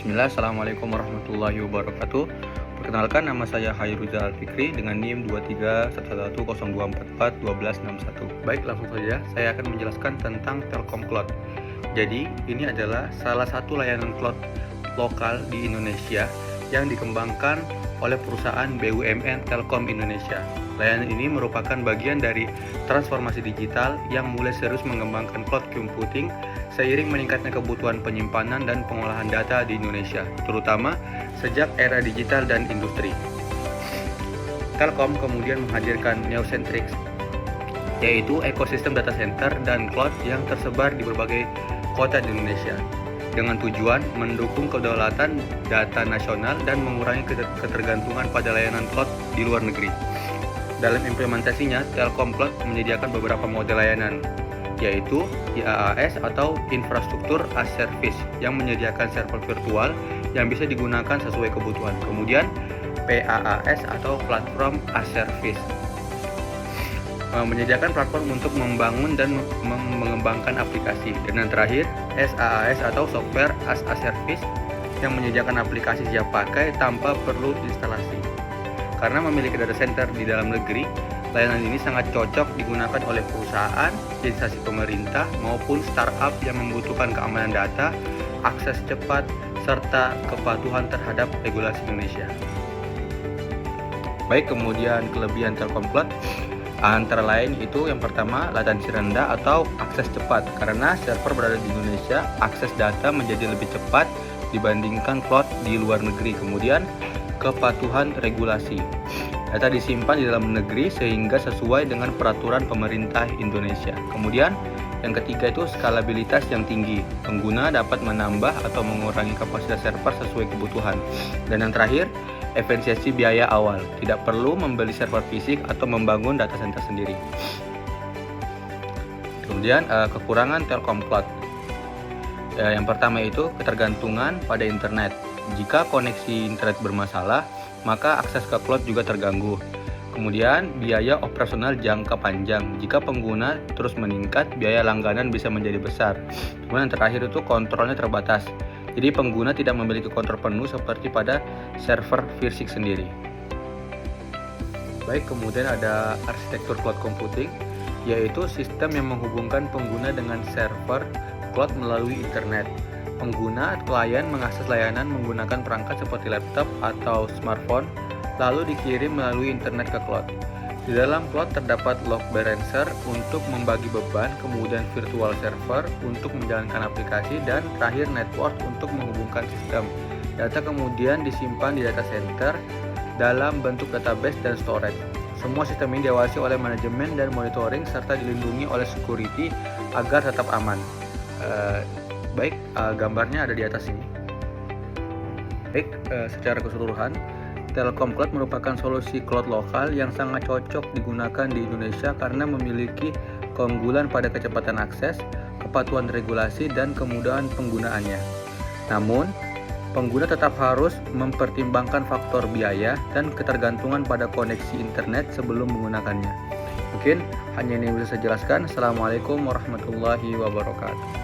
Bismillah, Assalamualaikum warahmatullahi wabarakatuh. Perkenalkan, nama saya Hairuzal Fikri dengan NIM 231102441261. Baik, langsung saja saya akan menjelaskan tentang Telkom Cloud. Jadi, ini adalah salah satu layanan cloud lokal di Indonesia yang dikembangkan oleh perusahaan BUMN Telkom Indonesia. Layanan ini merupakan bagian dari transformasi digital yang mulai serius mengembangkan cloud computing seiring meningkatnya kebutuhan penyimpanan dan pengolahan data di Indonesia, terutama sejak era digital dan industri. Telkom kemudian menghadirkan Neocentrix, yaitu ekosistem data center dan cloud yang tersebar di berbagai kota di Indonesia, dengan tujuan mendukung kedaulatan data nasional dan mengurangi ketergantungan pada layanan cloud di luar negeri. Dalam implementasinya, Telkom Cloud menyediakan beberapa model layanan, yaitu IaaS atau Infrastruktur as Service yang menyediakan server virtual yang bisa digunakan sesuai kebutuhan. Kemudian PaaS atau Platform as Service menyediakan platform untuk membangun dan mengembangkan aplikasi. Dan yang terakhir, SaaS atau Software as a Service yang menyediakan aplikasi siap pakai tanpa perlu instalasi. Karena memiliki data center di dalam negeri, layanan ini sangat cocok digunakan oleh perusahaan, instansi pemerintah, maupun startup yang membutuhkan keamanan data, akses cepat, serta kepatuhan terhadap regulasi Indonesia. Baik, kemudian kelebihan Telkom Cloud antara lain itu yang pertama, latensi rendah atau akses cepat. Karena server berada di Indonesia, akses data menjadi lebih cepat dibandingkan cloud di luar negeri. Kemudian kepatuhan regulasi. Data disimpan di dalam negeri sehingga sesuai dengan peraturan pemerintah Indonesia. Kemudian yang ketiga itu skalabilitas yang tinggi. Pengguna dapat menambah atau mengurangi kapasitas server sesuai kebutuhan. Dan yang terakhir, efisiensi biaya awal. Tidak perlu membeli server fisik atau membangun data center sendiri. Kemudian kekurangan Telkom Cloud. Yang pertama itu ketergantungan pada internet. Jika koneksi internet bermasalah, maka akses ke cloud juga terganggu. Kemudian biaya operasional jangka panjang. Jika pengguna terus meningkat, biaya langganan bisa menjadi besar. Kemudian yang terakhir itu kontrolnya terbatas. Jadi pengguna tidak memiliki kontrol penuh seperti pada server fisik sendiri. Baik, kemudian ada arsitektur cloud computing, yaitu sistem yang menghubungkan pengguna dengan server cloud melalui internet. Pengguna klien mengakses layanan menggunakan perangkat seperti laptop atau smartphone, lalu dikirim melalui internet ke cloud. Di dalam cloud terdapat load balancer untuk membagi beban, kemudian virtual server untuk menjalankan aplikasi, dan terakhir network untuk menghubungkan sistem. Data kemudian disimpan di data center dalam bentuk database dan storage. Semua sistem ini diawasi oleh manajemen dan monitoring serta dilindungi oleh security agar tetap aman. Gambarnya ada di atas ini. Baik, secara keseluruhan, Telkom Cloud merupakan solusi cloud lokal yang sangat cocok digunakan di Indonesia karena memiliki keunggulan pada kecepatan akses, kepatuhan regulasi, dan kemudahan penggunaannya. Namun, pengguna tetap harus mempertimbangkan faktor biaya dan ketergantungan pada koneksi internet sebelum menggunakannya. Mungkin hanya ini yang bisa saya jelaskan. Assalamualaikum warahmatullahi wabarakatuh.